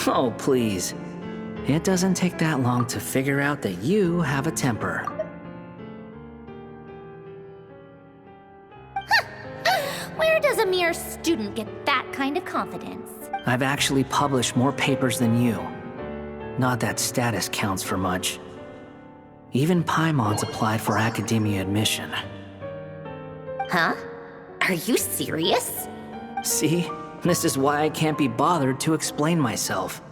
Oh, please. It doesn't take that long to figure out that you have a temper. Where does a mere student get that kind of confidence? I've actually published more papers than you. Not that status counts for much. Even Paimon's applied for academia admission. Huh? Are you serious? See? This is why I can't be bothered to explain myself.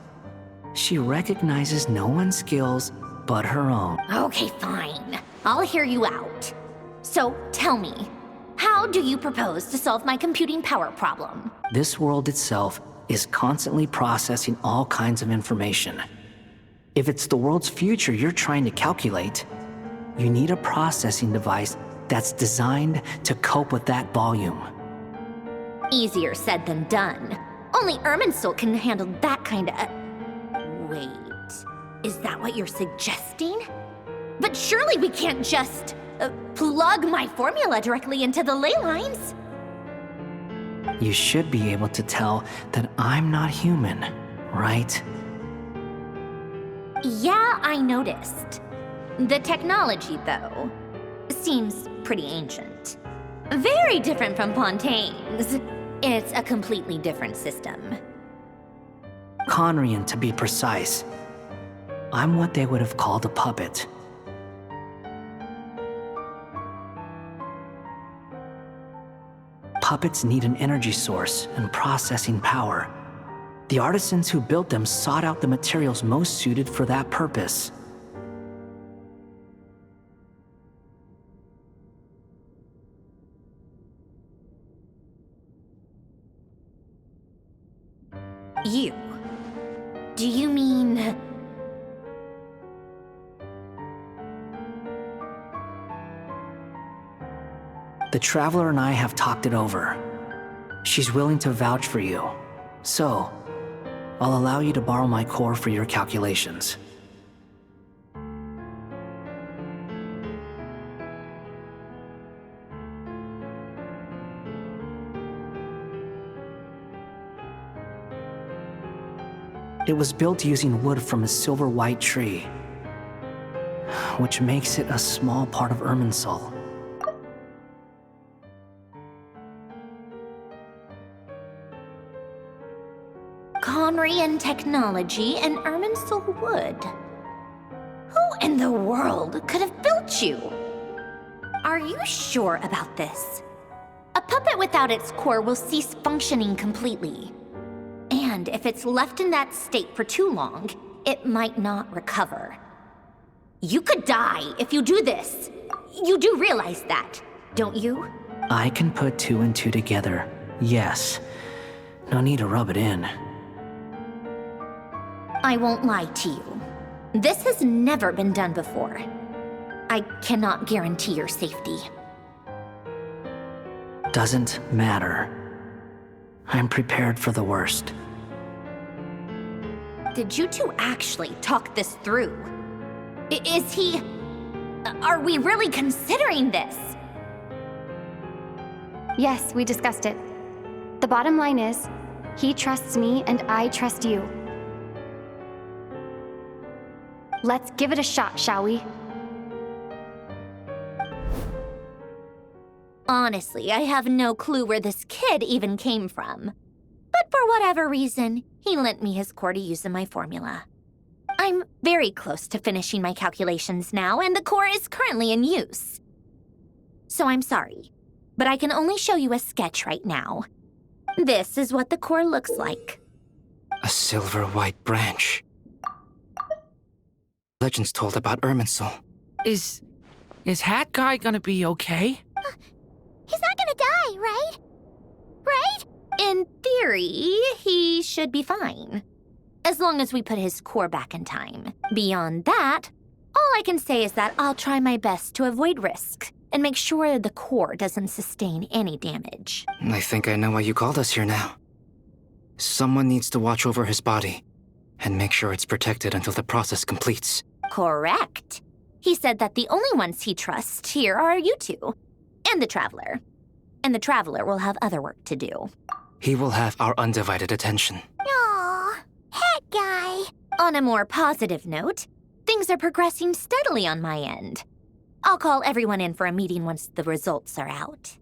She recognizes no one's skills but her own. Okay, fine. I'll hear you out. So, tell me, how do you propose to solve my computing power problem? This world itself is constantly processing all kinds of information. If it's the world's future you're trying to calculate, you need a processing device that's designed to cope with that volume. Easier said than done. Only Irminsul can handle that kind of... Wait, is that what you're suggesting? But surely we can't just plug my formula directly into the ley lines. You should be able to tell that I'm not human, right? Yeah, I noticed. The technology, though, seems pretty ancient. Very different from Fontaine's. It's a completely different system. Conrian, to be precise. I'm what they would have called a puppet. Puppets need an energy source and processing power. The artisans who built them sought out the materials most suited for that purpose. You? Do you mean... The Traveler and I have talked it over. She's willing to vouch for you. So, I'll allow you to borrow my core for your calculations. It was built using wood from a silver white tree, which makes it a small part of Irminsul. Conrian technology and Irminsul wood. Who in the world could have built you? Are you sure about this? A puppet without its core will cease functioning completely. And if it's left in that state for too long, it might not recover. You could die if you do this. You do realize that, don't you? I can put two and two together, yes. No need to rub it in. I won't lie to you. This has never been done before. I cannot guarantee your safety. Doesn't matter. I'm prepared for the worst. Did you two actually talk this through? Is he... Are we really considering this? Yes, we discussed it. The bottom line is, he trusts me and I trust you. Let's give it a shot, shall we? Honestly, I have no clue where this kid even came from. But for whatever reason, he lent me his core to use in my formula. I'm very close to finishing my calculations now, and the core is currently in use. So I'm sorry, but I can only show you a sketch right now. This is what the core looks like. A silver white branch. Legends told about Irminsul. Is Hat Guy gonna be okay? He's not gonna die, right? Right? In theory, he should be fine. As long as we put his core back in time. Beyond that, all I can say is that I'll try my best to avoid risk and make sure the core doesn't sustain any damage. I think I know why you called us here now. Someone needs to watch over his body and make sure it's protected until the process completes. Correct. He said that the only ones he trusts here are you two, and the Traveler. And the Traveler will have other work to do. He will have our undivided attention. Aww, Heck guy. On a more positive note, things are progressing steadily on my end. I'll call everyone in for a meeting once the results are out.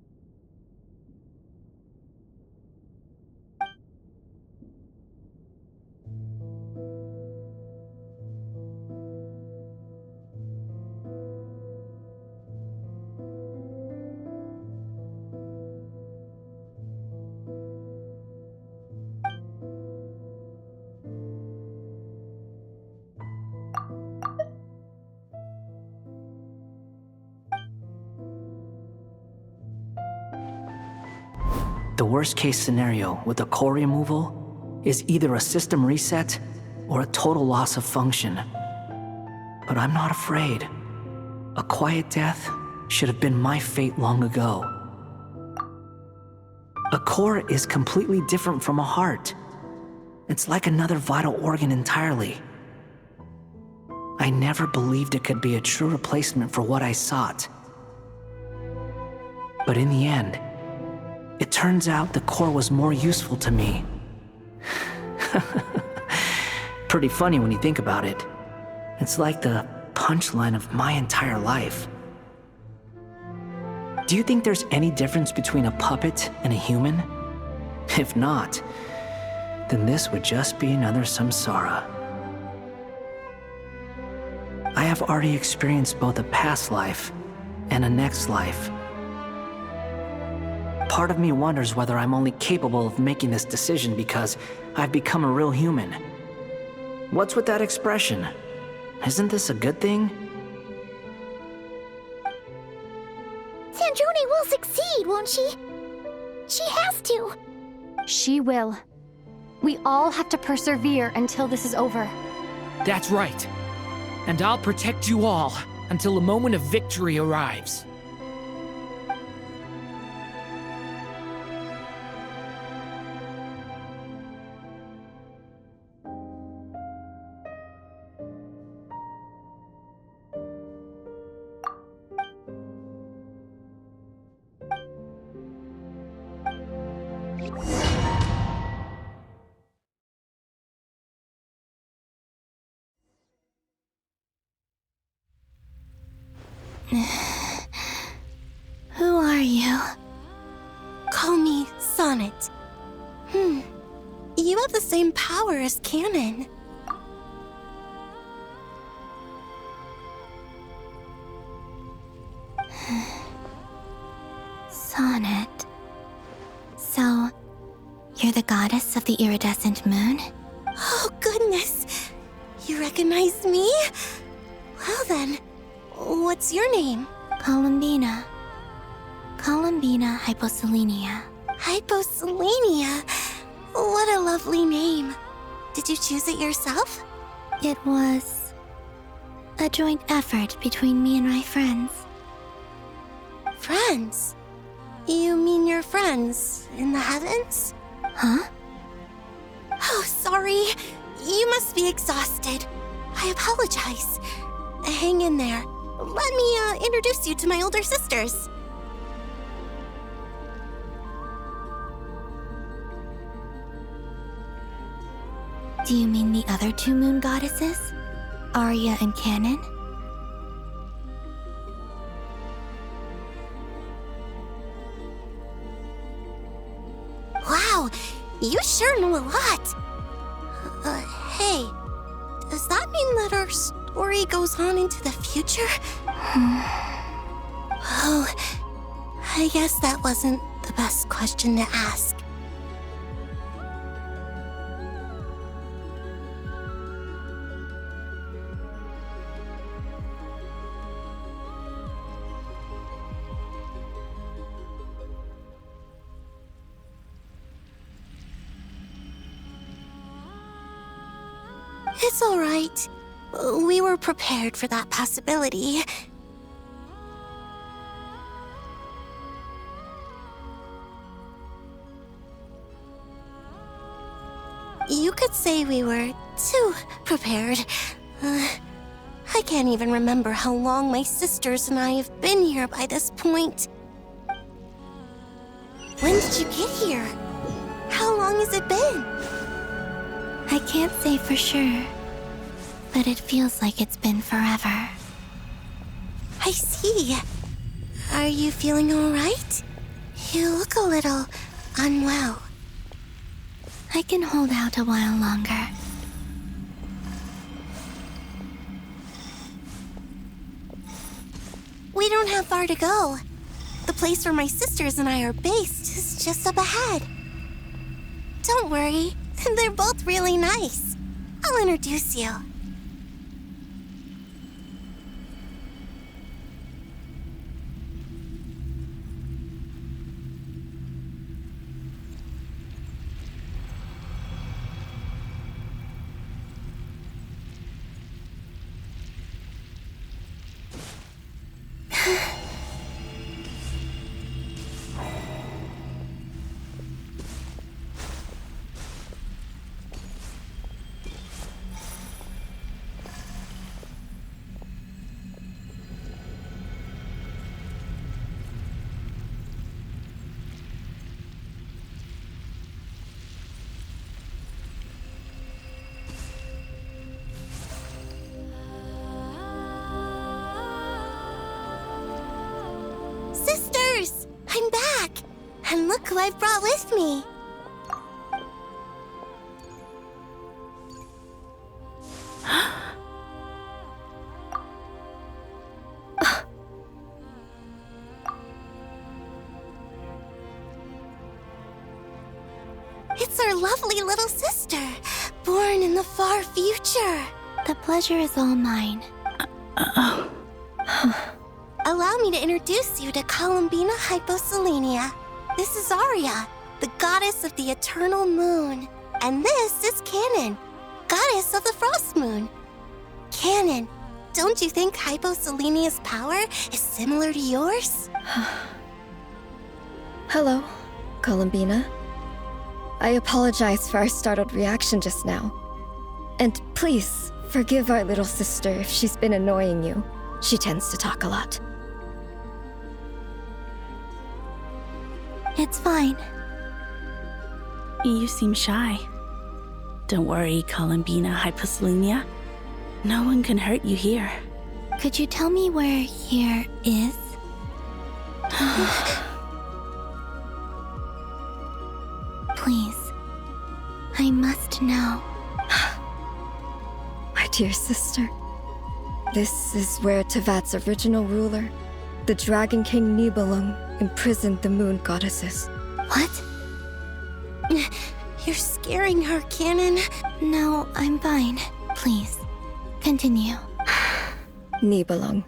The worst case scenario with the core removal is either a system reset or a total loss of function. But I'm not afraid. A quiet death should have been my fate long ago. A core is completely different from a heart. It's like another vital organ entirely. I never believed it could be a true replacement for what I sought. But in the end, it turns out the core was more useful to me. Pretty funny when you think about it. It's like the punchline of my entire life. Do you think there's any difference between a puppet and a human? If not, then this would just be another samsara. I have already experienced both a past life and a next life. Part of me wonders whether I'm only capable of making this decision because I've become a real human. What's with that expression? Isn't this a good thing? Sandrone will succeed, won't she? She has to. She will. We all have to persevere until this is over. That's right. And I'll protect you all until a moment of victory arrives. Who are you? Call me Sonnet. You have the same power as Canon. Sonnet. So, you're the goddess of the iridescent moon? Oh, goodness! You recognize me? Well then, what's your name? Columbina. Columbina Hyposelenia. Hyposelenia? What a lovely name. Did you choose it yourself? It was a joint effort between me and my friends. Friends? You mean your friends in the heavens? Huh? Oh, sorry. You must be exhausted. I apologize. Hang in there. Let me introduce you to my older sisters. Do you mean the other two moon goddesses? Arya and Canon? Wow, you sure know a lot. Hey, does that mean that our story goes on into the future? Oh, I guess that wasn't the best question to ask. It's all right. We were prepared for that possibility. You could say we were too prepared. I can't even remember how long my sisters and I have been here by this point. When did you get here? How long has it been? I can't say for sure, but it feels like it's been forever. I see. Are you feeling all right? You look a little unwell. I can hold out a while longer. We don't have far to go. The place where my sisters and I are based is just up ahead. Don't worry, they're both really nice. I'll introduce you. Sisters! I'm back! And look who I've brought with me! It's our lovely little sister, born in the far future. The pleasure is all mine. Allow me to introduce you to Columbina Hyposelenia. This is Arya, the goddess of the eternal moon. And this is Canon, goddess of the frost moon. Canon, don't you think Hyposelenia's power is similar to yours? Hello, Columbina. I apologize for our startled reaction just now. And please, forgive our little sister if she's been annoying you. She tends to talk a lot. It's fine. You seem shy. Don't worry, Columbina Hyposelenia. No one can hurt you here. Could you tell me where here is? Please. I must know. My dear sister, this is where Tevat's original ruler, the Dragon King Nibelung, imprisoned the moon goddesses. What? You're scaring her, Canon. No, I'm fine. Please, continue. Nibelung,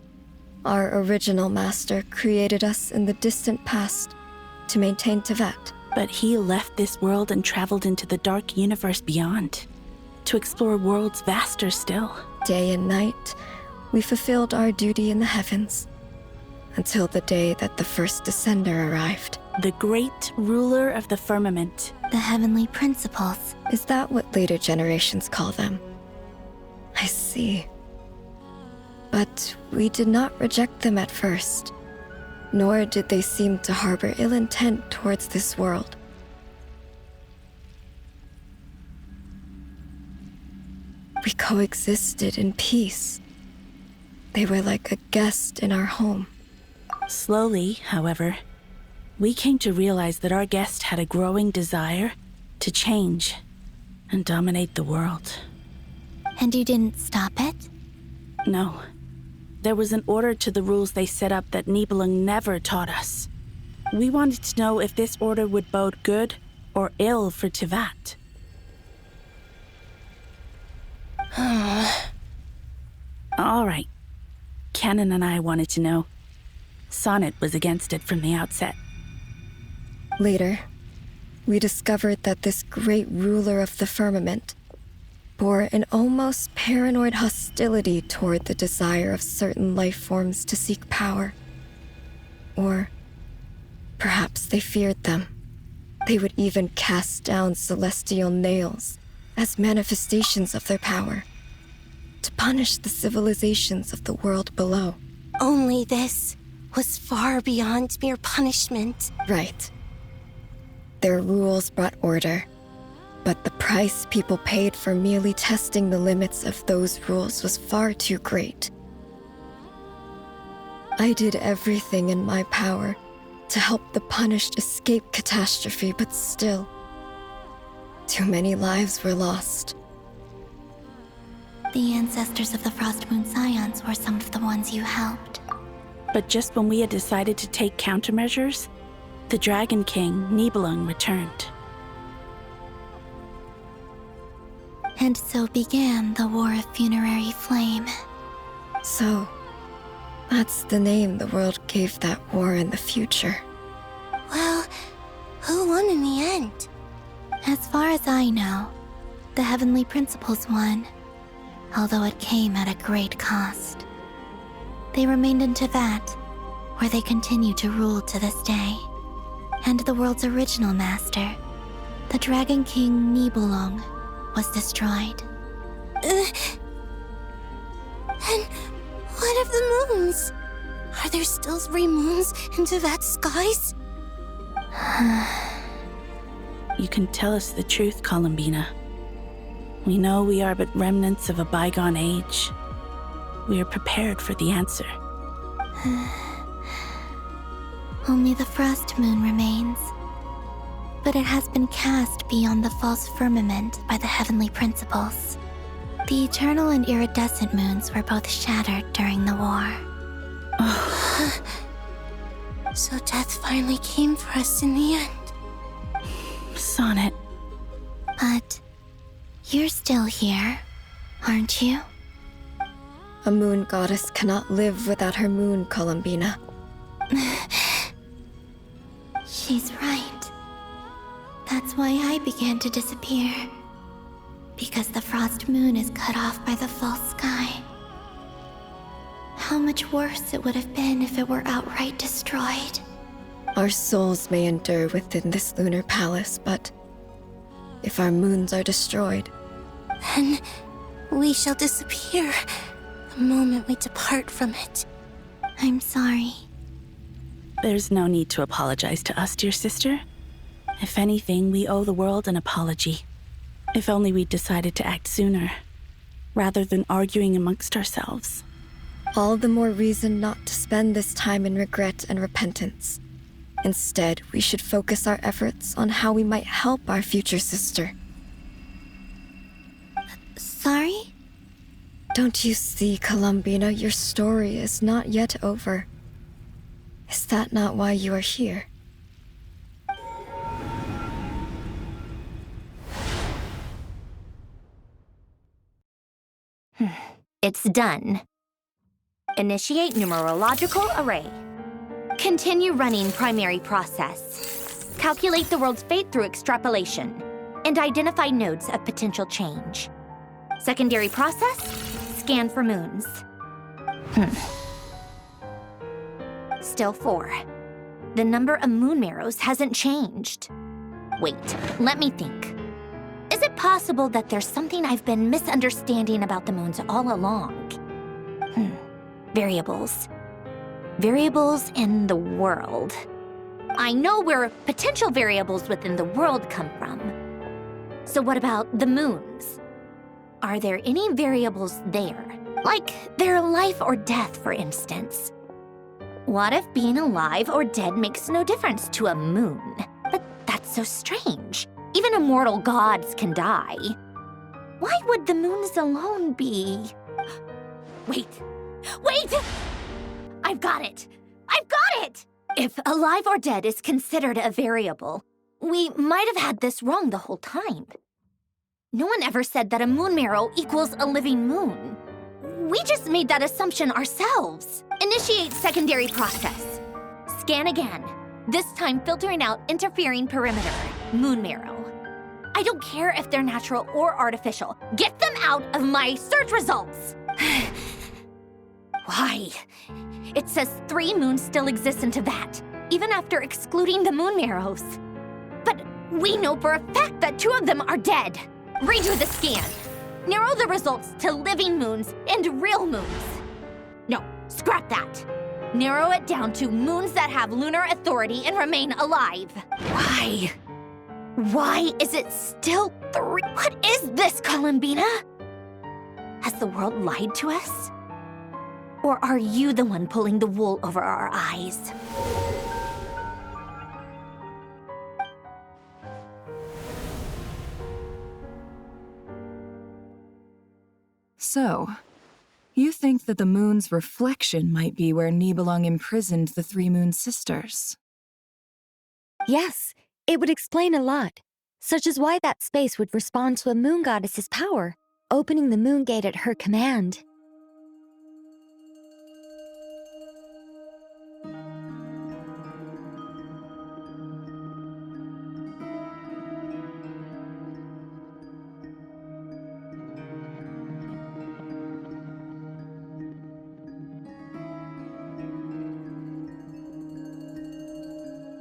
our original master, created us in the distant past to maintain Tevat. But he left this world and traveled into the dark universe beyond, to explore worlds vaster still. Day and night, we fulfilled our duty in the heavens, until the day that the first descender arrived. The great ruler of the firmament. The heavenly principles. Is that what later generations call them? I see. But we did not reject them at first, nor did they seem to harbor ill intent towards this world. We coexisted in peace. They were like a guest in our home. Slowly, however, we came to realize that our guest had a growing desire to change and dominate the world. And you didn't stop it? No. There was an order to the rules they set up that Nibelung never taught us. We wanted to know if this order would bode good or ill for Tevat. All right. Canon and I wanted to know. Sonnet was against it from the outset. Later, we discovered that this great ruler of the firmament bore an almost paranoid hostility toward the desire of certain life forms to seek power. Or perhaps they feared them. They would even cast down celestial nails as manifestations of their power, to punish the civilizations of the world below. Only this was far beyond mere punishment. Right. Their rules brought order, But the price people paid for merely testing the limits of those rules was far too great. I did everything in my power to help the punished escape catastrophe, but still, too many lives were lost. The ancestors of the Frost Moon Scions were some of the ones you helped. But just when we had decided to take countermeasures, the Dragon King, Nibelung, returned. And so began the War of Funerary Flame. So, that's the name the world gave that war in the future. Well, who won in the end? As far as I know, the Heavenly Principles won, although it came at a great cost. They remained in Teyvat, where they continue to rule to this day. And the world's original master, the Dragon King Nibelung, was destroyed. And what of the moons? Are there still 3 moons in Teyvat's skies? You can tell us the truth, Columbina. We know we are but remnants of a bygone age. We are prepared for the answer. Only the Frost Moon remains. But it has been cast beyond the false firmament by the Heavenly Principles. The eternal and iridescent moons were both shattered during the war. So death finally came for us in the end. Sonnet. But you're still here, aren't you? A moon goddess cannot live without her moon, Columbina. She's right. That's why I began to disappear. Because the Frost Moon is cut off by the false sky. How much worse it would have been if it were outright destroyed. Our souls may endure within this lunar palace, but if our moons are destroyed, Then we shall disappear the moment we depart from it. I'm sorry. There's no need to apologize to us, dear sister. If anything, we owe the world an apology. If only we'd decided to act sooner, rather than arguing amongst ourselves. all the more reason not to spend this time in regret and repentance. Instead, we should focus our efforts on how we might help our future sister. Sorry? Don't you see, Columbina, your story is not yet over. Is that not why you are here? It's done. Initiate numerological array. Continue running primary process. Calculate the world's fate through extrapolation. And identify nodes of potential change. Secondary process, scan for moons. Still 4. The number of moon marrows hasn't changed. Wait, let me think. Is it possible that there's something I've been misunderstanding about the moons all along? Variables. Variables in the world. I know where potential variables within the world come from. So what about the moons? Are there any variables there? Like their life or death, for instance. What if being alive or dead makes no difference to a moon? But that's so strange. Even immortal gods can die. Why would the moons alone be... Wait! I've got it! If alive or dead is considered a variable, we might have had this wrong the whole time. No one ever said that a moon marrow equals a living moon. We just made that assumption ourselves. Initiate secondary process. Scan again. This time filtering out interfering perimeter, moon marrow. I don't care if they're natural or artificial. Get them out of my search results! Why? It says 3 moons still exist in Teyvat, even after excluding the moon marrows. But we know for a fact that 2 of them are dead. Redo the scan. Narrow the results to living moons and real moons. No, scrap that. Narrow it down to moons that have lunar authority and remain alive. Why? Why is it still 3? What is this, Columbina? Has the world lied to us? Or are you the one pulling the wool over our eyes? So, you think that the moon's reflection might be where Nibelung imprisoned the three Moon Sisters? Yes, it would explain a lot, such as why that space would respond to a moon goddess's power, opening the moon gate at her command.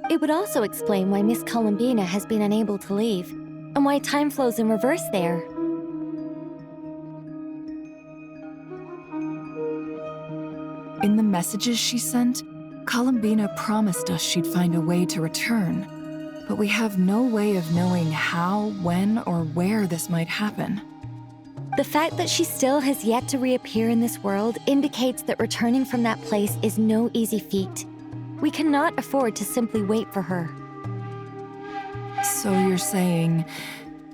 It would also explain why Miss Columbina has been unable to leave, and why time flows in reverse there. In the messages she sent, Columbina promised us she'd find a way to return, but we have no way of knowing how, when, or where this might happen. The fact that she still has yet to reappear in this world indicates that returning from that place is no easy feat. We cannot afford to simply wait for her. So you're saying,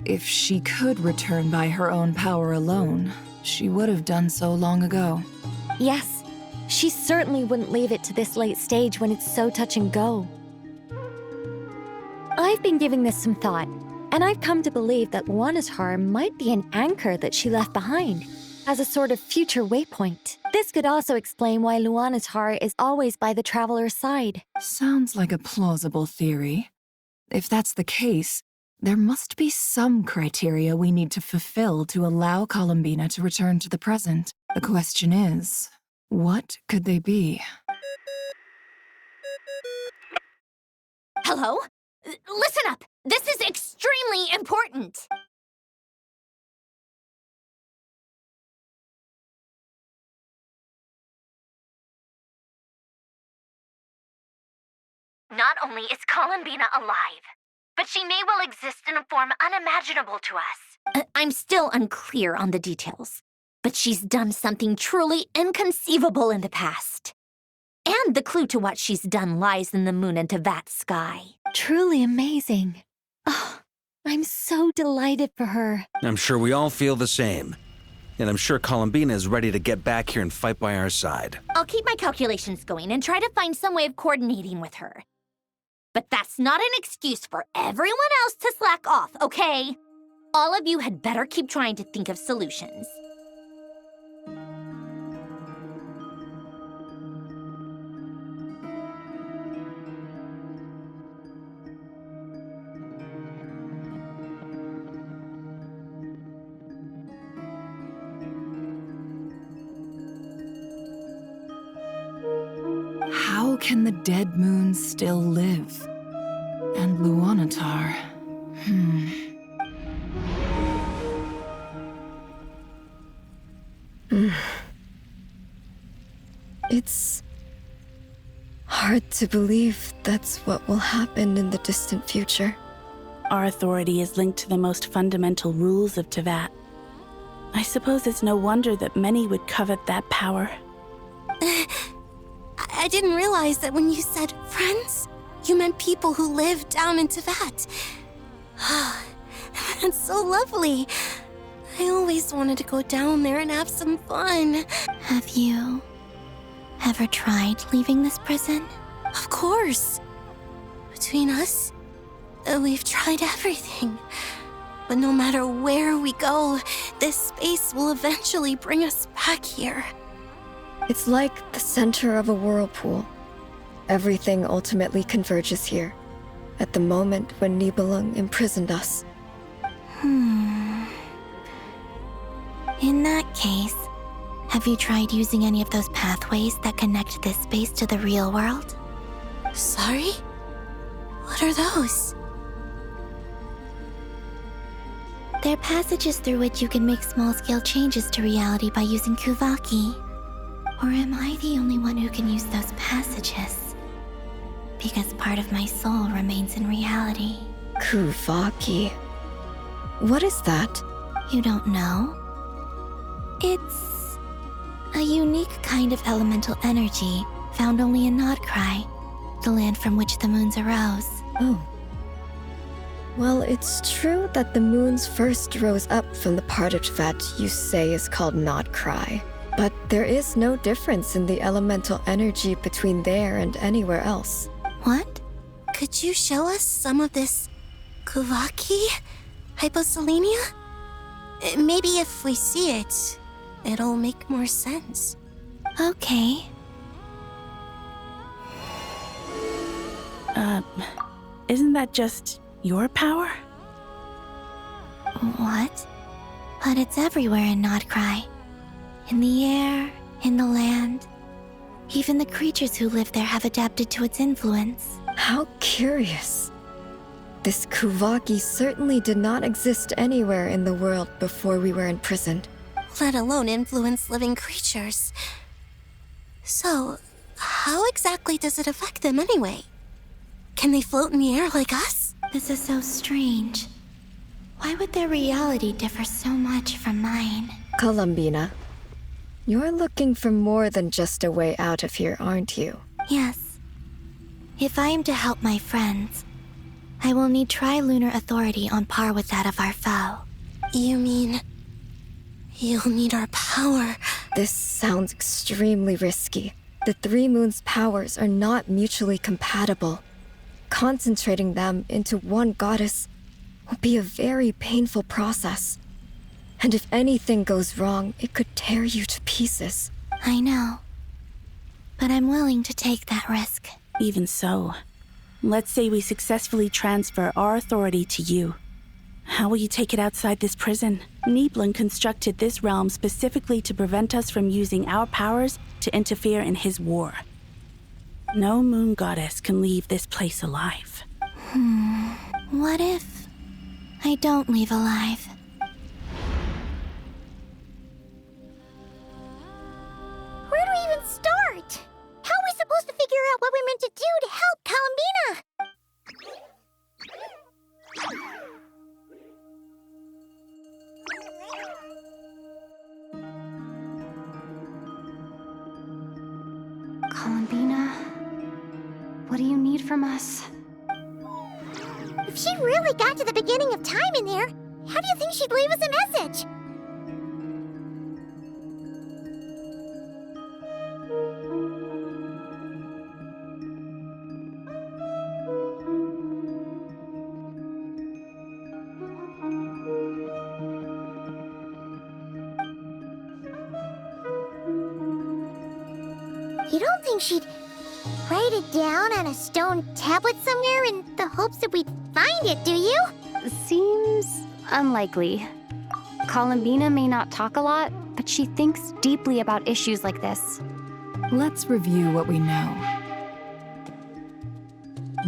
if she could return by her own power alone, she would have done so long ago? Yes, she certainly wouldn't leave it to this late stage when it's so touch and go. I've been giving this some thought, and I've come to believe that Luana's harm might be an anchor that she left behind, as a sort of future waypoint. This could also explain why Luana's heart is always by the traveler's side. Sounds like a plausible theory. If that's the case, there must be some criteria we need to fulfill to allow Columbina to return to the present. The question is, what could they be? Hello? Listen up! This is extremely important! Not only is Columbina alive, but she may well exist in a form unimaginable to us. I'm still unclear on the details, but she's done something truly inconceivable in the past. And the clue to what she's done lies in the moon and Tevat sky. Truly amazing. Oh, I'm so delighted for her. I'm sure we all feel the same. And I'm sure Columbina is ready to get back here and fight by our side. I'll keep my calculations going and try to find some way of coordinating with her. But that's not an excuse for everyone else to slack off, okay? All of you had better keep trying to think of solutions. How can the dead moon still live? And Luanatar, It's hard to believe that's what will happen in the distant future. Our authority is linked to the most fundamental rules of Tevat. I suppose it's no wonder that many would covet that power. I didn't realize that when you said friends, you meant people who live down in Tevat. That's so lovely. I always wanted to go down there and have some fun. Have you ever tried leaving this prison? Of course. Between us, we've tried everything. But no matter where we go, this space will eventually bring us back here. It's like the center of a whirlpool. Everything ultimately converges here, at the moment when Nibelung imprisoned us. In that case, have you tried using any of those pathways that connect this space to the real world? Sorry? What are those? They're passages through which you can make small-scale changes to reality by using Kuvaki. Or am I the only one who can use those passages? Because part of my soul remains in reality. Kuvaki. What is that? You don't know? It's a unique kind of elemental energy found only in Nodcry, the land from which the moons arose. Oh. Well, it's true that the moons first rose up from the part of Tibet you say is called Nodcry. But there is no difference in the elemental energy between there and anywhere else. What? Could you show us some of this Kuvaki hyposelenia? Maybe if we see it, it'll make more sense. Okay. Isn't that just your power? What? But it's everywhere in Nodcry. In the air, in the land. Even the creatures who live there have adapted to its influence. How curious. This Kuvaki certainly did not exist anywhere in the world before we were imprisoned. Let alone influence living creatures. So, how exactly does it affect them anyway? Can they float in the air like us? This is so strange. Why would their reality differ so much from mine? Columbina, you're looking for more than just a way out of here, aren't you? Yes. If I am to help my friends, I will need trilunar authority on par with that of our foe. You mean... you'll need our power? This sounds extremely risky. The Three Moons' powers are not mutually compatible. Concentrating them into one goddess will be a very painful process. And if anything goes wrong, it could tear you to pieces. I know. But I'm willing to take that risk. Even so, let's say we successfully transfer our authority to you. How will you take it outside this prison? Niblin constructed this realm specifically to prevent us from using our powers to interfere in his war. No moon goddess can leave this place alive. What if I don't leave alive? Where do we even start? How are we supposed to figure out what we're meant to do to help Columbina? Columbina, what do you need from us? If she really got to the beginning of time in there, how do you think she'd leave us a message? You don't think she'd write it down on a stone tablet somewhere in the hopes that we'd find it, do you? Seems unlikely. Columbina may not talk a lot, but she thinks deeply about issues like this. Let's review what we know.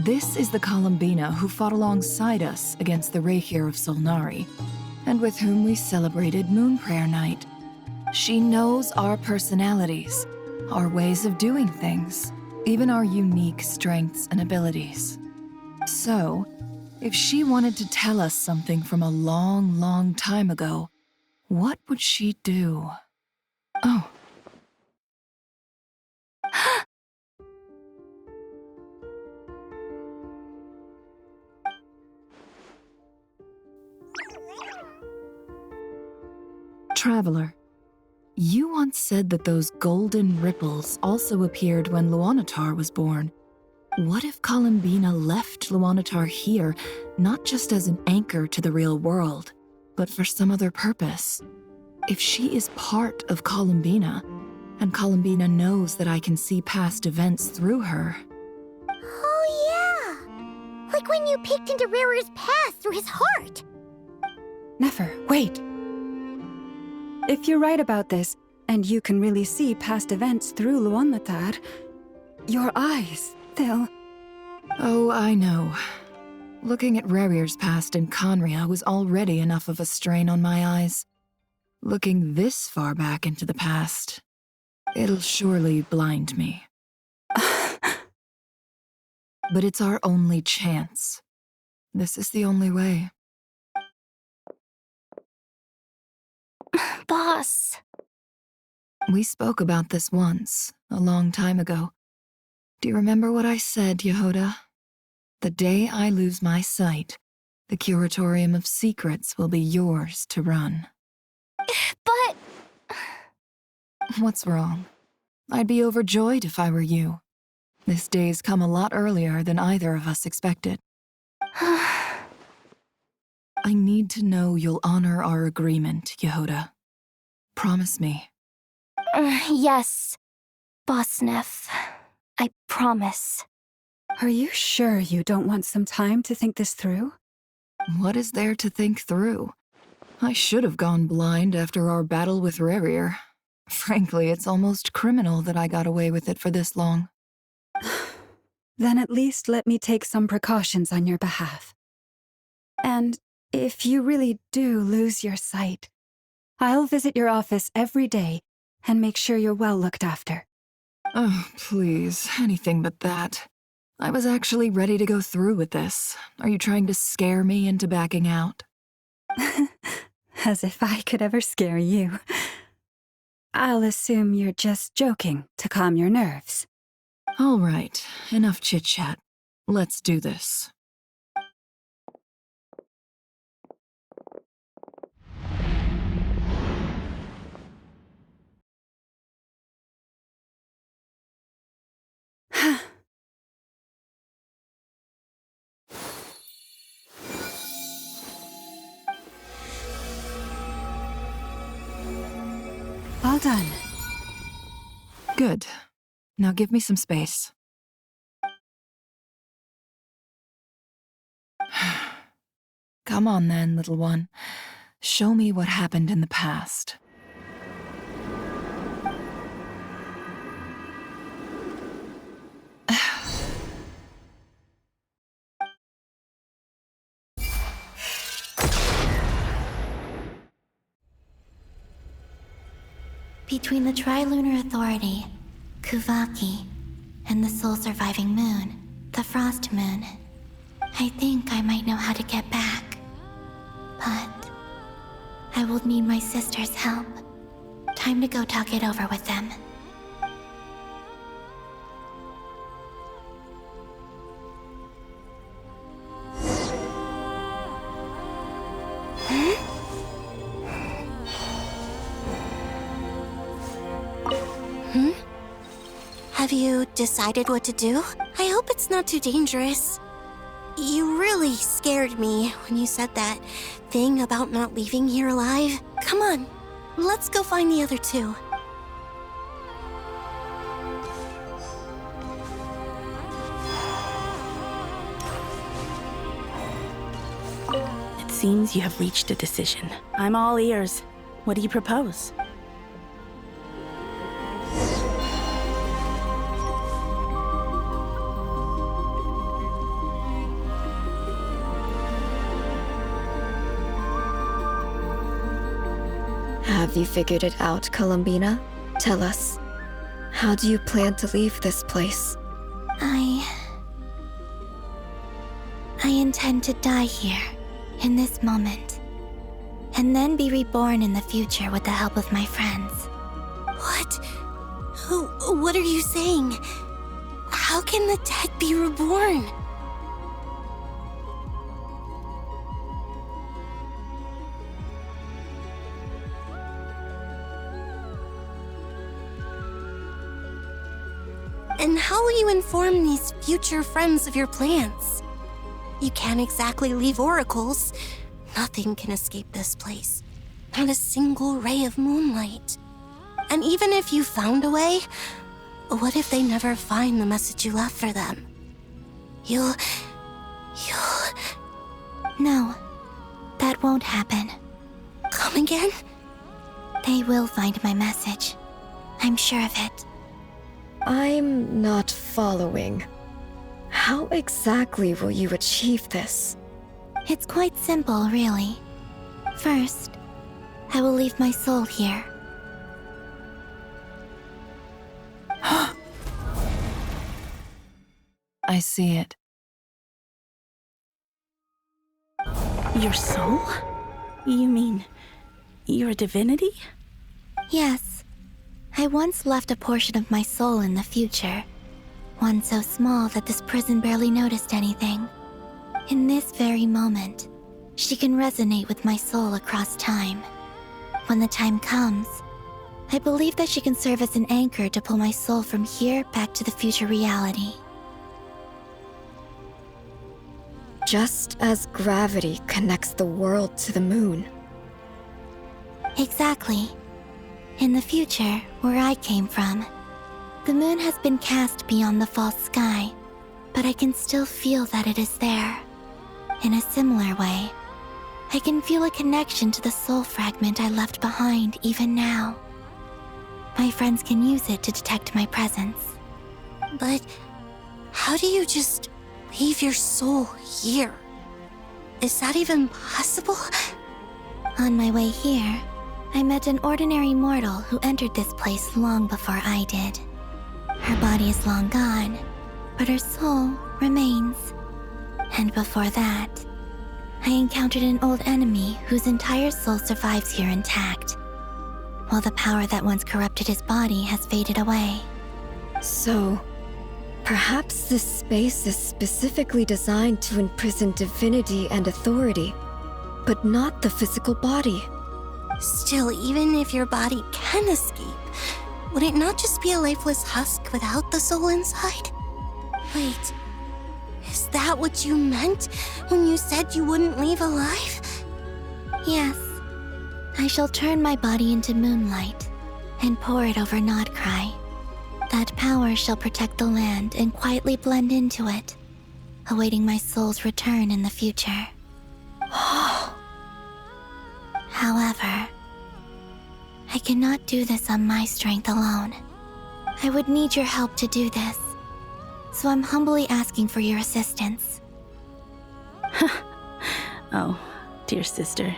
This is the Columbina who fought alongside us against the Reikir of Solnari, and with whom we celebrated Moon Prayer Night. She knows our personalities, our ways of doing things, even our unique strengths and abilities. So, if she wanted to tell us something from a long, long time ago, what would she do? Oh. Traveler, you once said that those golden ripples also appeared when Luanatar was born. What if Columbina left Luanatar here, not just as an anchor to the real world, but for some other purpose? If she is part of Columbina, and Columbina knows that I can see past events through her... Oh yeah! Like when you peeked into Rarer's past through his heart! Nefer, wait! If you're right about this, and you can really see past events through Luanatar, your eyes, they'll... Oh, I know. Looking at Rerir's past in Conria was already enough of a strain on my eyes. Looking this far back into the past, it'll surely blind me. But it's our only chance. This is the only way. Boss. We spoke about this once, a long time ago. Do you remember what I said, Yehoda? The day I lose my sight, the Curatorium of Secrets will be yours to run. But... What's wrong? I'd be overjoyed if I were you. This day's come a lot earlier than either of us expected. I need to know you'll honor our agreement, Yehoda. Promise me. Yes, Boss Neff. I promise. Are you sure you don't want some time to think this through? What is there to think through? I should have gone blind after our battle with Rerir. Frankly, it's almost criminal that I got away with it for this long. Then at least let me take some precautions on your behalf. And if you really do lose your sight, I'll visit your office every day and make sure you're well looked after. Oh, please, anything but that. I was actually ready to go through with this. Are you trying to scare me into backing out? As if I could ever scare you. I'll assume you're just joking to calm your nerves. All right, enough chit-chat. Let's do this. All done. Good. Now give me some space. Come on then, little one. Show me what happened in the past. Between the Trilunar Authority, Kuvaki, and the sole-surviving moon, the Frost Moon, I think I might know how to get back. But I will need my sister's help. Time to go talk it over with them. Have you decided what to do? I hope it's not too dangerous. You really scared me when you said that thing about not leaving here alive. Come on, let's go find the other two. It seems you have reached a decision. I'm all ears. What do you propose? Have you figured it out, Columbina? Tell us. How do you plan to leave this place? I intend to die here, in this moment, and then be reborn in the future with the help of my friends. What? What are you saying? How can the dead be reborn? And how will you inform these future friends of your plans? You can't exactly leave oracles. Nothing can escape this place. Not a single ray of moonlight. And even if you found a way, what if they never find the message you left for them? You'll... No, that won't happen. Come again? They will find my message. I'm sure of it. I'm not following. How exactly will you achieve this? It's quite simple, really. First, I will leave my soul here. I see it. Your soul? You mean you're a divinity? Yes. I once left a portion of my soul in the future. One so small that this prison barely noticed anything. In this very moment, she can resonate with my soul across time. When the time comes, I believe that she can serve as an anchor to pull my soul from here back to the future reality. Just as gravity connects the world to the moon. Exactly. In the future, where I came from, the moon has been cast beyond the false sky, but I can still feel that it is there. In a similar way, I can feel a connection to the soul fragment I left behind even now. My friends can use it to detect my presence. But how do you just leave your soul here? Is that even possible? On my way here, I met an ordinary mortal who entered this place long before I did. Her body is long gone, but her soul remains. And before that, I encountered an old enemy whose entire soul survives here intact, while the power that once corrupted his body has faded away. So, perhaps this space is specifically designed to imprison divinity and authority, but not the physical body. Still, even if your body can escape, would it not just be a lifeless husk without the soul inside? Wait, is that what you meant when you said you wouldn't leave alive? Yes. I shall turn my body into moonlight and pour it over Nodcry. That power shall protect the land and quietly blend into it, awaiting my soul's return in the future. However, I cannot do this on my strength alone. I would need your help to do this, so I'm humbly asking for your assistance. Oh, dear sister,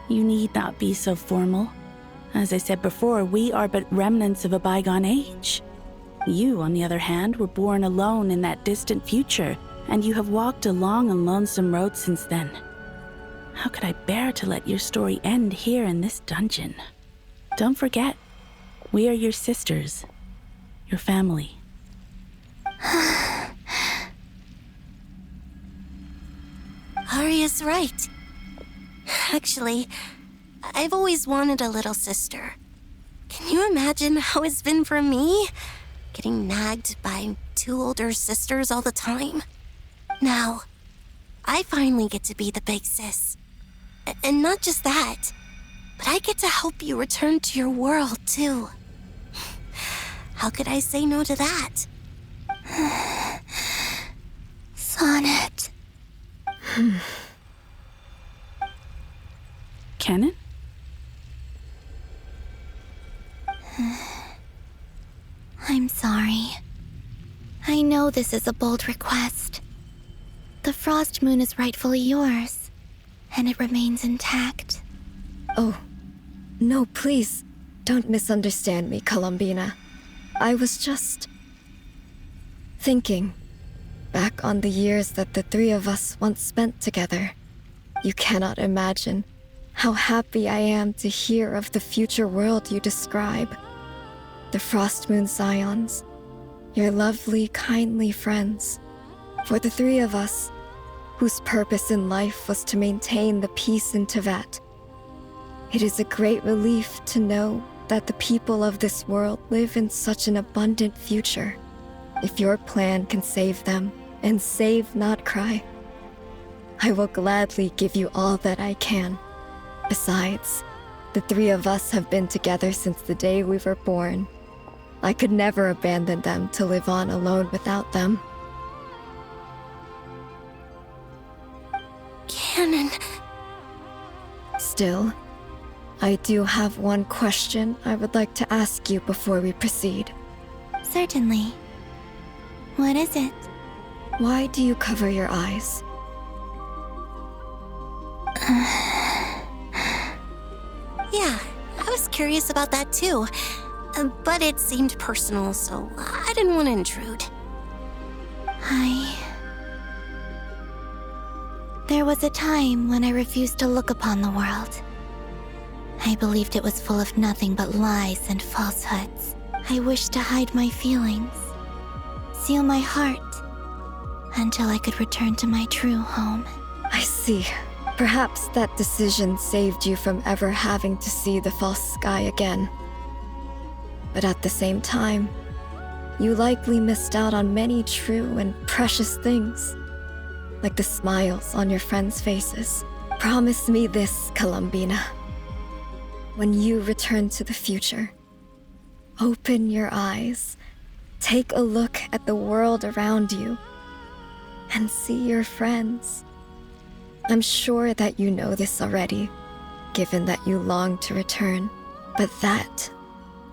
you need not be so formal. As I said before, we are but remnants of a bygone age. You, on the other hand, were born alone in that distant future, and you have walked a long and lonesome road since then. How could I bear to let your story end here in this dungeon? Don't forget, we are your sisters, your family. Arya's right. Actually, I've always wanted a little sister. Can you imagine how it's been for me? Getting nagged by two older sisters all the time. Now, I finally get to be the big sis. And not just that, but I get to help you return to your world, too. How could I say no to that? Sonnet. Canon? I'm sorry. I know this is a bold request. The Frost Moon is rightfully yours, and it remains intact. Oh, no, please, don't misunderstand me, Columbina. I was just thinking back on the years that the three of us once spent together. You cannot imagine how happy I am to hear of the future world you describe. The Frost Moon Scions, your lovely, kindly friends. For the three of us, whose purpose in life was to maintain the peace in Teyvat. It is a great relief to know that the people of this world live in such an abundant future. If your plan can save them and save Nodcry, I will gladly give you all that I can. Besides, the three of us have been together since the day we were born. I could never abandon them to live on alone without them. Canon. Still, I do have one question I would like to ask you before we proceed. Certainly. What is it? Why do you cover your eyes? Yeah, I was curious about that too. But it seemed personal, so I didn't want to intrude. There was a time when I refused to look upon the world. I believed it was full of nothing but lies and falsehoods. I wished to hide my feelings, seal my heart, until I could return to my true home. I see. Perhaps that decision saved you from ever having to see the false sky again. But at the same time, you likely missed out on many true and precious things, like the smiles on your friends' faces. Promise me this, Columbina. When you return to the future, open your eyes, take a look at the world around you, and see your friends. I'm sure that you know this already, given that you long to return, but that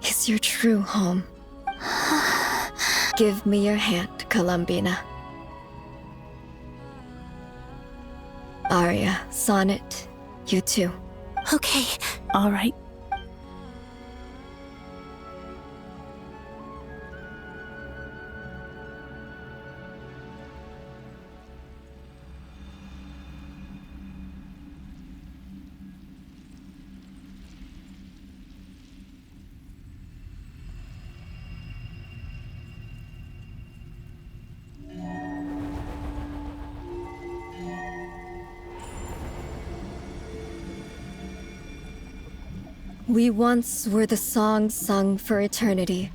is your true home. Give me your hand, Columbina. Aria, Sonnet, you too. Okay. All right. We once were the songs sung for eternity,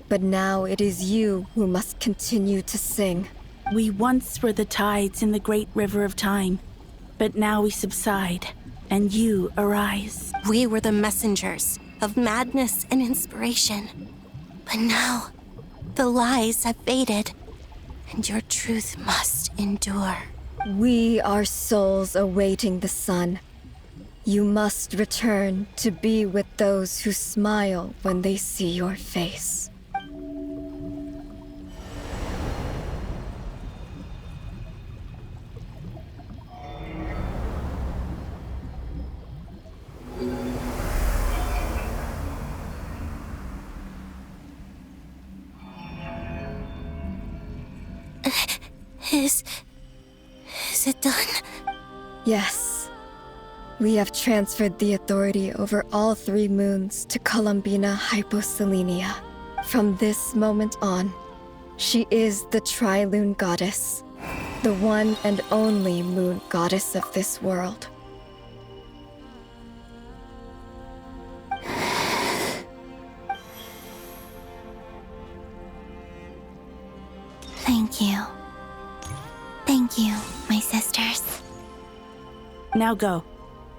but now it is you who must continue to sing. We once were the tides in the great river of time, but now we subside, and you arise. We were the messengers of madness and inspiration. But now, the lies have faded, and your truth must endure. We are souls awaiting the sun. You must return to be with those who smile when they see your face. Is it done? Yes. We have transferred the authority over all 3 moons to Columbina Hyposelenia. From this moment on, she is the Tri-Lune Goddess, the one and only moon goddess of this world. Thank you. Thank you, my sisters. Now go,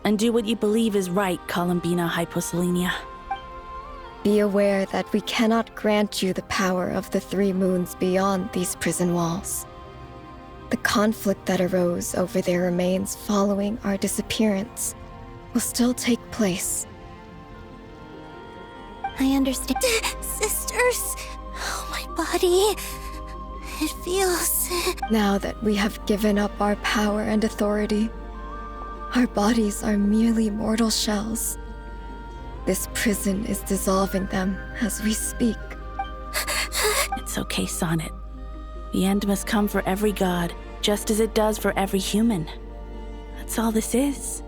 and do what you believe is right, Columbina Hyposelenia. Be aware that we cannot grant you the power of the 3 moons beyond these prison walls. The conflict that arose over their remains following our disappearance will still take place. I understand. Sisters! Oh, my body. It feels... Now that we have given up our power and authority, our bodies are merely mortal shells. This prison is dissolving them as we speak. It's okay, Sonnet. The end must come for every god, just as it does for every human. That's all this is.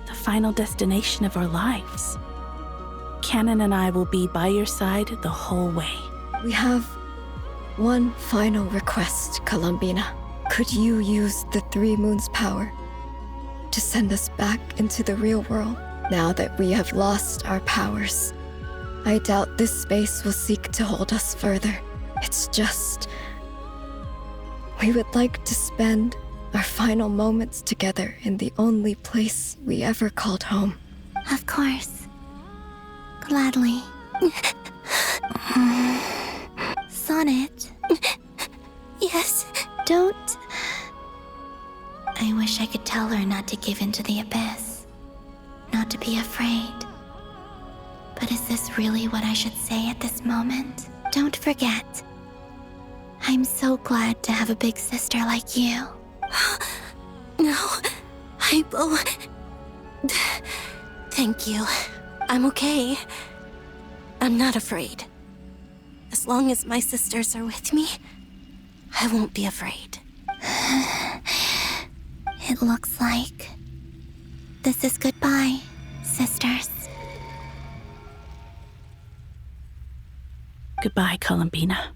The final destination of our lives. Canon and I will be by your side the whole way. We have one final request, Columbina. Could you use the 3 moons' power to send us back into the real world? Now that we have lost our powers, I doubt this space will seek to hold us further. It's just... we would like to spend our final moments together in the only place we ever called home. Of course. Gladly. Sonnet. Yes? Don't... I wish I could tell her not to give in to the abyss. Not to be afraid. But is this really what I should say at this moment? Don't forget. I'm so glad to have a big sister like you. No, Hypo... Thank you. I'm okay. I'm not afraid. As long as my sisters are with me, I won't be afraid. It looks like this is goodbye, sisters. Goodbye, Columbina.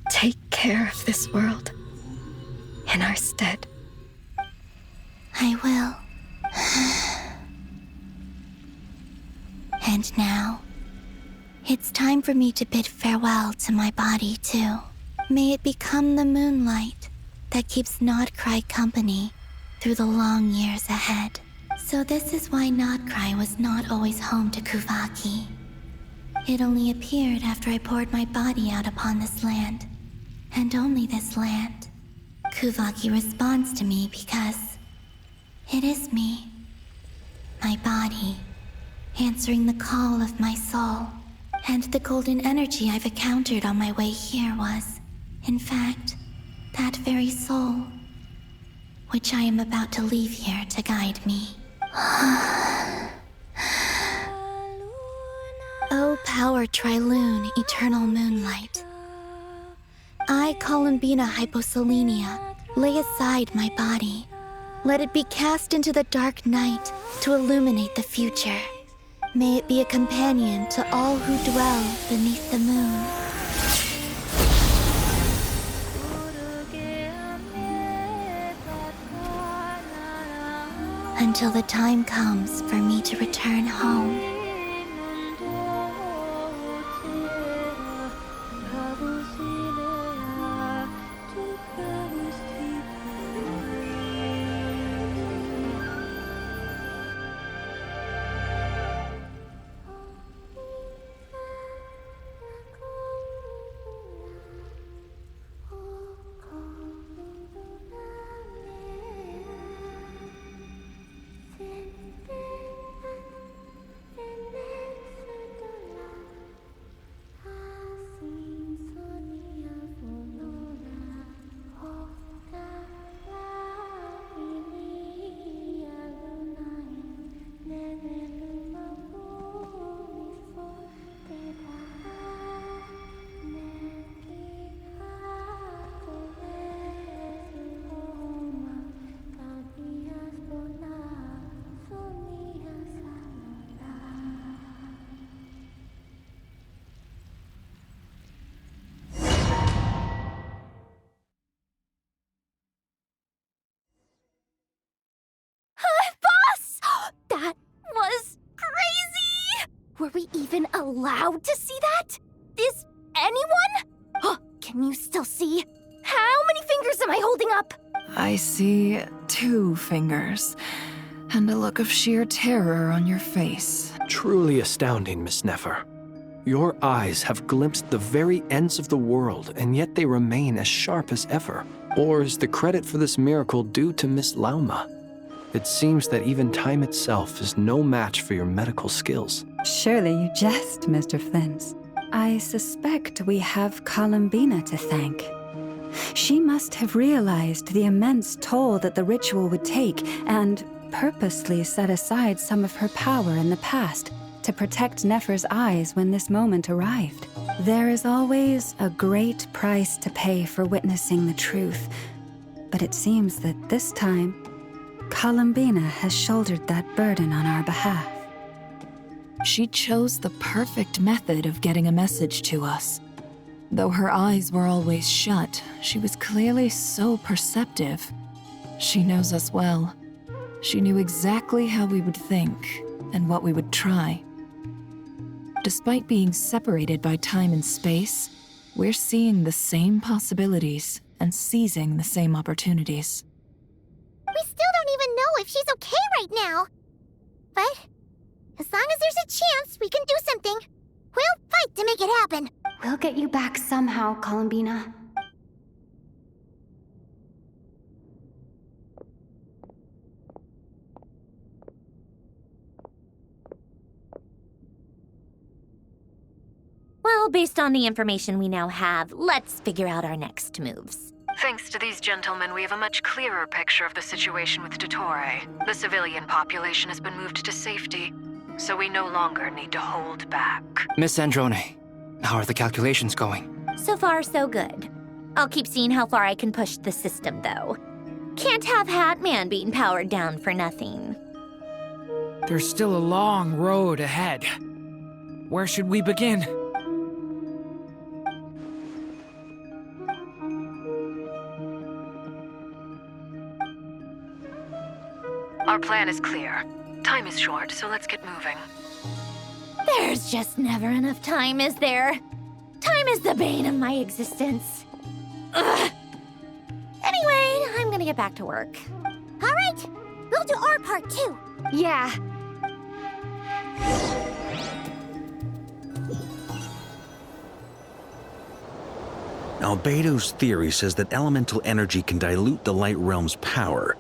Take care of this world in our stead. I will. And now, it's time for me to bid farewell to my body, too. May it become the moonlight that keeps Nodcry company through the long years ahead. So this is why Nodcry was not always home to Kuvaki. It only appeared after I poured my body out upon this land, and only this land. Kuvaki responds to me because it is me, my body, answering the call of my soul. And the golden energy I've encountered on my way here was, in fact, that very soul, which I am about to leave here to guide me. O power Trilune, eternal moonlight. I, Columbina Hyposelenia, lay aside my body. Let it be cast into the dark night to illuminate the future. May it be a companion to all who dwell beneath the moon. Until the time comes for me to return home. Were we even allowed to see that? Is anyone? Can you still see? How many fingers am I holding up? I see 2 fingers, and a look of sheer terror on your face. Truly astounding, Miss Nefer. Your eyes have glimpsed the very ends of the world, and yet they remain as sharp as ever. Or is the credit for this miracle due to Miss Lauma? It seems that even time itself is no match for your medical skills. Surely you jest, Mr. Flint. I suspect we have Columbina to thank. She must have realized the immense toll that the ritual would take and purposely set aside some of her power in the past to protect Nefer's eyes when this moment arrived. There is always a great price to pay for witnessing the truth, but it seems that this time, Columbina has shouldered that burden on our behalf. She chose the perfect method of getting a message to us. Though her eyes were always shut, she was clearly so perceptive. She knows us well. She knew exactly how we would think and what we would try. Despite being separated by time and space, we're seeing the same possibilities and seizing the same opportunities. We still don't even know if she's okay right now. But as long as there's a chance we can do something, we'll fight to make it happen. We'll get you back somehow, Columbina. Well, based on the information we now have, let's figure out our next moves. Thanks to these gentlemen, we have a much clearer picture of the situation with Dottore. The civilian population has been moved to safety, so we no longer need to hold back. Miss Androne, how are the calculations going? So far, so good. I'll keep seeing how far I can push the system, though. Can't have Hatman being powered down for nothing. There's still a long road ahead. Where should we begin? Our plan is clear. Time is short, so let's get moving. There's just never enough time, is there? Time is the bane of my existence. Ugh. Anyway, I'm gonna get back to work. All right, we'll do our part too. Yeah. Albedo's theory says that elemental energy can dilute the light realm's power.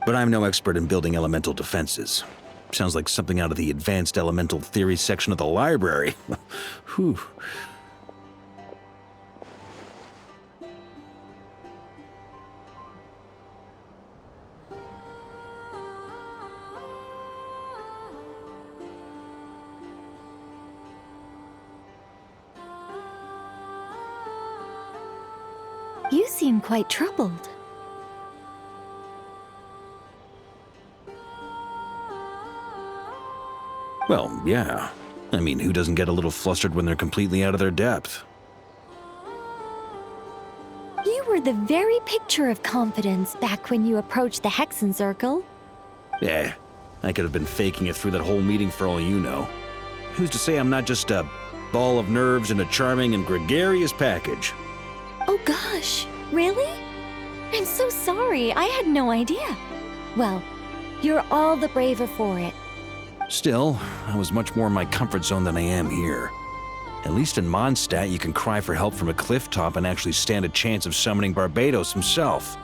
But I'm no expert in building elemental defenses. Sounds like something out of the advanced elemental theory section of the library. Whew. You seem quite troubled. Well, yeah. I mean, who doesn't get a little flustered when they're completely out of their depth? You were the very picture of confidence back when you approached the Hexen Circle. Yeah, I could have been faking it through that whole meeting for all you know. Who's to say I'm not just a ball of nerves in a charming and gregarious package? Oh gosh, really? I'm so sorry, I had no idea. Well, you're all the braver for it. Still, I was much more in my comfort zone than I am here. At least in Mondstadt, you can cry for help from a cliff top and actually stand a chance of summoning Barbados himself.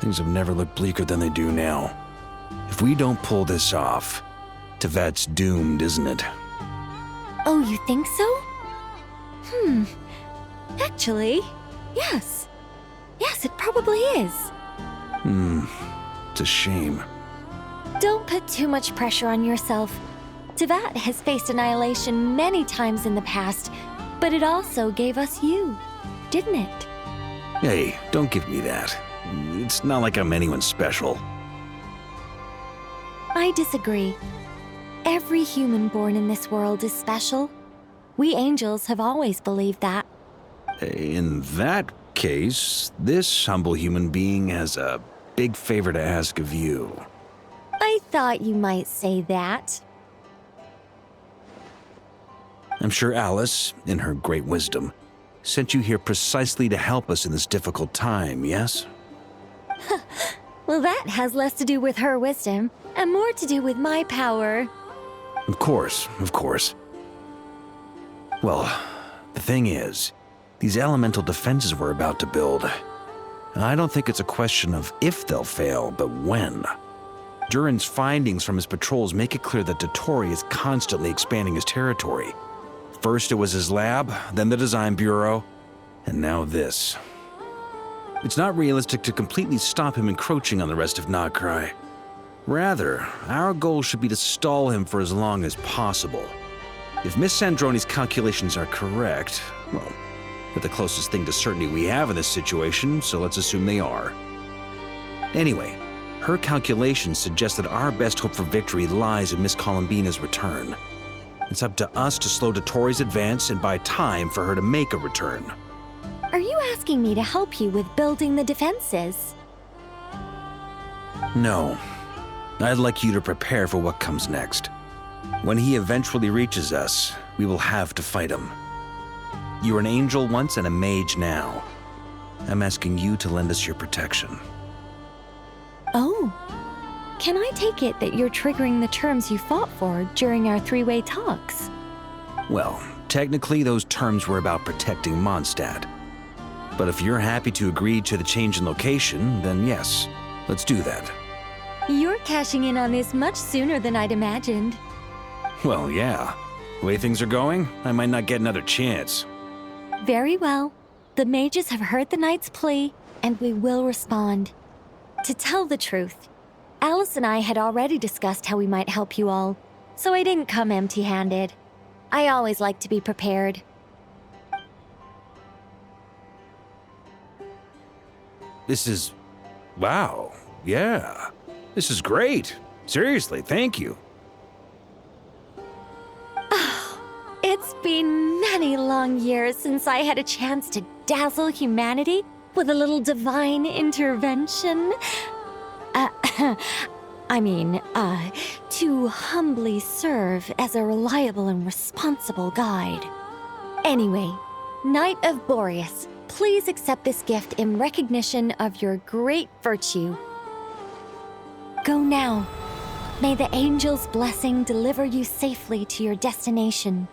Things have never looked bleaker than they do now. If we don't pull this off, Tevat's doomed, isn't it? Oh, you think so? Actually, yes. Yes, it probably is. It's a shame. Don't put too much pressure on yourself. Tevat has faced annihilation many times in the past, but it also gave us you, didn't it? Hey, don't give me that. It's not like I'm anyone special. I disagree. Every human born in this world is special. We angels have always believed that. In that case, this humble human being has a big favor to ask of you. I thought you might say that. I'm sure Alice, in her great wisdom, sent you here precisely to help us in this difficult time, yes? Well, that has less to do with her wisdom and more to do with my power. Of course, of course. Well, the thing is, these elemental defenses we're about to build, I don't think it's a question of if they'll fail, but when. Durin's findings from his patrols make it clear that Dottore is constantly expanding his territory. First it was his lab, then the design bureau, and now this. It's not realistic to completely stop him encroaching on the rest of Nagrai. Rather, our goal should be to stall him for as long as possible. If Miss Sandroni's calculations are correct, well, they're the closest thing to certainty we have in this situation, so let's assume they are. Anyway, her calculations suggest that our best hope for victory lies in Miss Columbina's return. It's up to us to slow Dottore's advance and buy time for her to make a return. Are you asking me to help you with building the defenses? No. I'd like you to prepare for what comes next. When he eventually reaches us, we will have to fight him. You were an angel once and a mage now. I'm asking you to lend us your protection. Oh. Can I take it that you're triggering the terms you fought for during our three-way talks? Well, technically those terms were about protecting Mondstadt. But if you're happy to agree to the change in location, then yes, let's do that. You're cashing in on this much sooner than I'd imagined. Well, yeah. The way things are going, I might not get another chance. Very well. The mages have heard the knight's plea, and we will respond. To tell the truth, Alice and I had already discussed how we might help you all, so I didn't come empty-handed. I always like to be prepared, This is... wow. Yeah. This is great. Seriously, thank you. It's been many long years since I had a chance to dazzle humanity with a little divine intervention. To humbly serve as a reliable and responsible guide. Anyway, Knight of Boreas, please accept this gift in recognition of your great virtue. Go now. May the angel's blessing deliver you safely to your destination.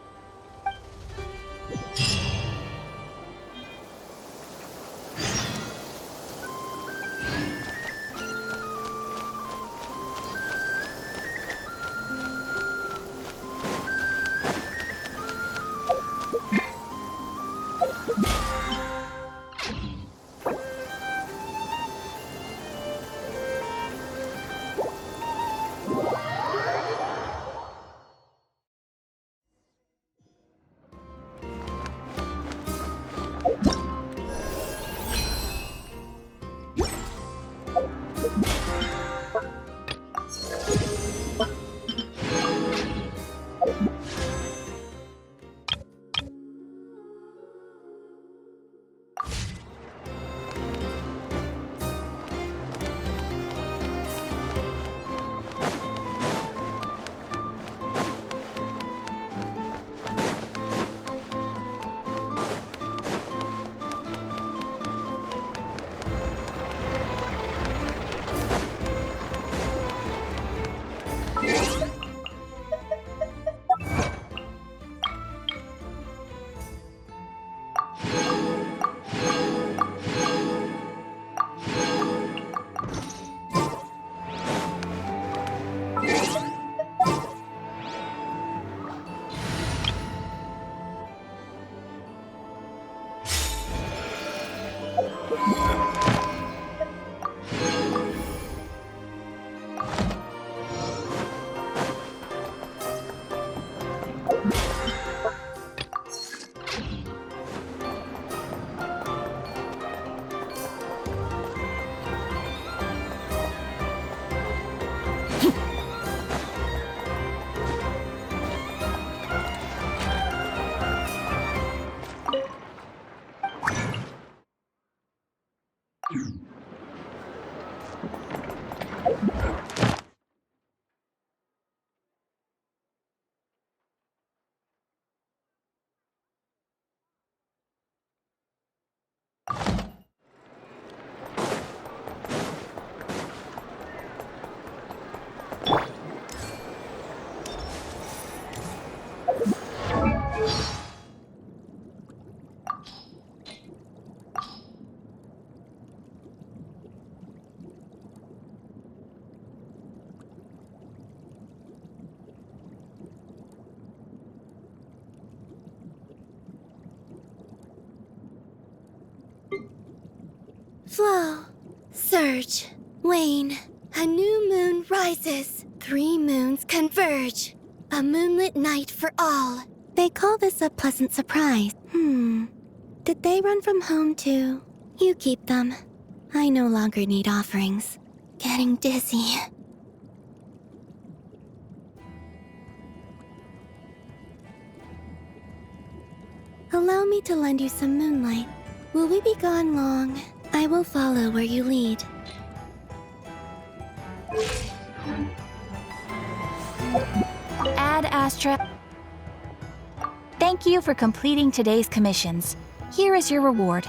Flow, surge, wane. A new moon rises. 3 moons converge. A moonlit night for all. They call this a pleasant surprise. Did they run from home too? You keep them. I no longer need offerings. Getting dizzy. Allow me to lend you some moonlight. Will we be gone long? I will follow where you lead. Ad Astra. Thank you for completing today's commissions. Here is your reward.